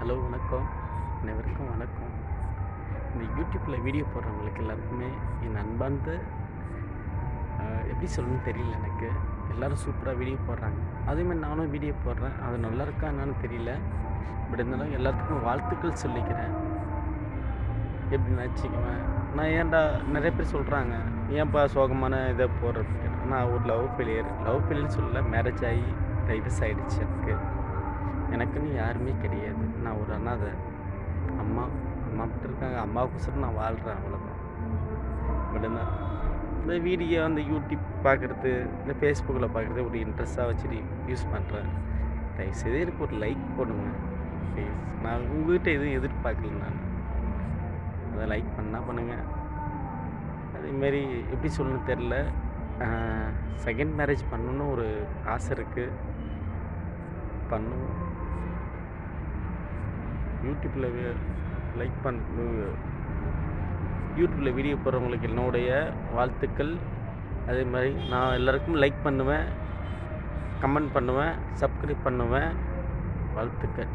Hello வணக்கம். அனைவருக்கும் வணக்கம். இந்த யூடியூப்பில் வீடியோ போடுறவங்களுக்கு எல்லாருக்குமே என் அன்பார்ந்த எப்படி சொல்லணும்னு தெரியல எனக்கு. எல்லோரும் சூப்பராக வீடியோ போடுறாங்க. அதேமாதிரி நானும் வீடியோ போடுறேன். அது நல்லா இருக்கா என்னன்னு தெரியல. பட் இருந்தாலும் எல்லாத்துக்கும் வாழ்த்துக்கள் சொல்லிக்கிறேன். எப்படின்னு வச்சுக்குவேன். நான் ஏன்டா நிறைய பேர் சொல்கிறாங்க, ஏன்ப்பா சோகமான இதை போடுறதுக்கு. நான் ஒரு லவ் ஃபெயிலியர்னு சொல்லல, மேரேஜ் ஆகி டைவர்ஸ் ஆகிடுச்சு எனக்கு. எனக்குன்னு யாருமே கிடையாது. நான் ஒரு அனாதை. அம்மா அம்மா மட்டும் இருக்காங்க. அம்மாவுக்கோசரம் நான் வாழ்கிறேன், அவ்வளோதான். பட் இந்த வீடியோ அந்த யூடியூப் பார்க்குறது, இந்த ஃபேஸ்புக்கில் பார்க்குறது ஒரு இன்ட்ரெஸ்ட்டாக வச்சுட்டு யூஸ் பண்ணுறேன். தயவுசெய்து எனக்கு ஒரு லைக் போடுங்க ப்ளீஸ். நான் உங்கள்கிட்ட எதுவும் எதிர்பார்க்கல. நான் அதை லைக் பண்ணால் பண்ணுங்கள். அதேமாரி எப்படி சொல்லணும்னு தெரில. செகண்ட் மேரேஜ் பண்ணணுன்னு ஒரு ஆசை இருக்குது. பண்ணுவோம். யூடியூப்பில் லைக் யூடியூப்பில் வீடியோ போடுறவங்களுக்கு என்னுடைய வாழ்த்துக்கள். அதே மாதிரி நான் எல்லாருக்கும் லைக் பண்ணுவேன், கமெண்ட் பண்ணுவேன், சப்ஸ்கிரைப் பண்ணுவேன். வாழ்த்துக்கள்.